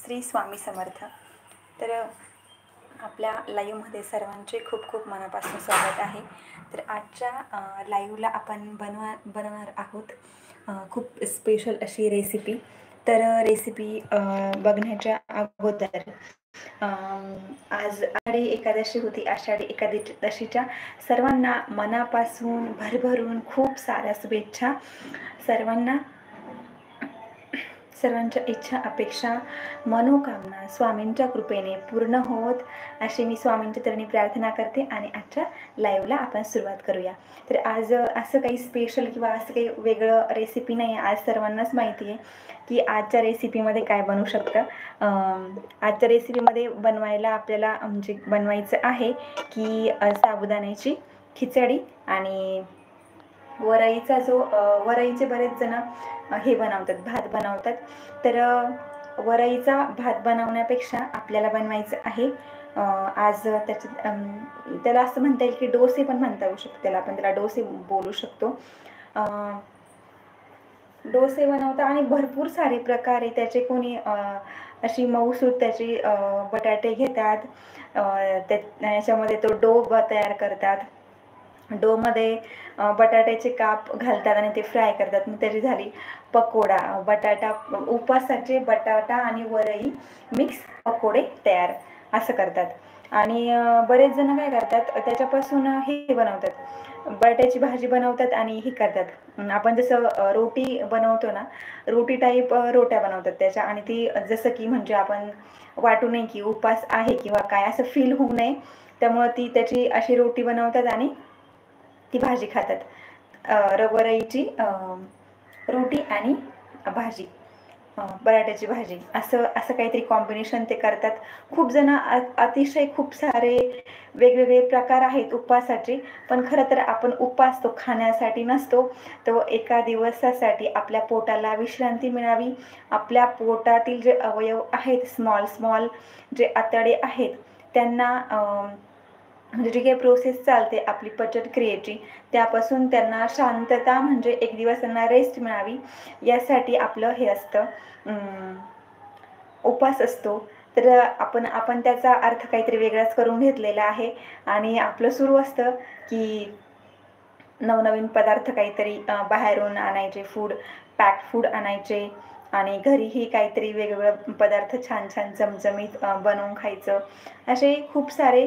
श्री स्वामी समर्थ। तर आपल्या लाईव्हमध्ये सर्वांचे खूप खूप मनापासून स्वागत आहे। तर आजच्या लाईव्हला आपण बनवणार आहोत खूप स्पेशल अशी रेसिपी। तर रेसिपी बघण्याच्या अगोदर आज आषाढी एकादशी होती। आषाढी एकादशीच्या सर्वांना मनापासून भरभरून खूप साऱ्या शुभेच्छा। सर्वांच्या इच्छा अपेक्षा मनोकामना स्वामींच्या कृपेने पूर्ण होत अशी मी स्वामींच्या चरणी प्रार्थना करते। आणि आजच्या लाईव्हला आपण सुरुवात करूया। तर आज असं काही स्पेशल किंवा असं काही वेगळं रेसिपी नाही आहे। आज सर्वांनाच माहिती आहे की आजच्या रेसिपीमध्ये काय बनवू शकतं। आजच्या रेसिपीमध्ये बनवायला आपल्याला म्हणजे बनवायचं आहे की साबुदाण्याची खिचडी आणि वरईचे बरेच जण हे बनवतात, भात बनवतात। तर वरईचा भात बनवण्यापेक्षा आपल्याला बनवायचं आहे आज त्याला असं म्हणता येईल की डोसे पण म्हणता येऊ शकतो, त्याला डोसे बोलू शकतो। डोसे बनवता आणि भरपूर सारे प्रकार आहे त्याचे। कोणी अशी मऊसूत त्याची बटाटे घेतात, त्याच्यामध्ये तो डो तयार करतात। डोमध्ये बटाट्याचे काप घालतात आणि ते फ्राय करतात, मग त्याची झाली पकोडा। बटाटा उपासाचे बटाटा आणि वरई मिक्स पकोडे तयार असं करतात। आणि बरेच जण काय करतात त्याच्यापासून हे बनवतात, बटाट्याची भाजी बनवतात आणि हे करतात। आपण जसं रोटी बनवतो ना, रोटी टाईप रोट्या बनवतात त्याच्या। आणि ती जसं की म्हणजे आपण वाटू नये की उपास आहे किंवा काय असं फील होऊ नये, त्यामुळे ती त्याची अशी रोटी बनवतात आणि ती भाजी खातात। वरईची रोटी आणि भाजी, बटाट्याची भाजी असं काहीतरी कॉम्बिनेशन ते करतात। खूप जण अतिशय खूप सारे वेगवेगळे प्रकार आहेत उपवासाचे, पण खरं तर आपण उपवास तो खाण्यासाठी नसतो, तो एका दिवसासाठी आपल्या पोटाला विश्रांती मिळावी। आपल्या पोटातील जे अवयव आहेत, स्मॉल जे आतडे आहेत, त्यांना म्हणजे जी काही प्रोसेस चालते आपली पचन क्रियेची, त्यापासून त्यांना शांतता म्हणजे एक दिवस त्यांना रेस्ट मिळावी, यासाठी आपलं हे असतं, उपवास असतो। तर आपण त्याचा अर्थ काहीतरी वेगळाच करून घेतलेला आहे। आणि आपलं सुरू असतं की नवनवीन पदार्थ काहीतरी बाहेरून आणायचे, पॅक फूड आणायचे आणि घरीही काहीतरी वेगवेगळे पदार्थ छान चमचमीत बनवून खायचं। असे खूप सारे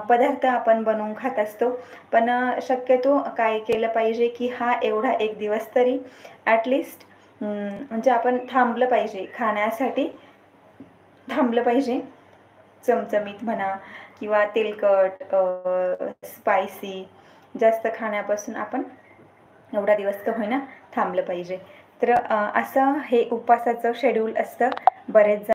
पदार्थ आपण बनवून खात असतो। पण शक्यतो काय केलं पाहिजे की हा एवढा एक दिवस तरी ॲटलिस्ट म्हणजे आपण थांबलं पाहिजे, खाण्यासाठी थांबलं पाहिजे। चमचमीत म्हणा किंवा तेलकट स्पायसी जास्त खाण्यापासून आपण एवढा दिवस का होईना थांबलं पाहिजे। तर असं हे उपवासाचं शेड्यूल असतं। बरेच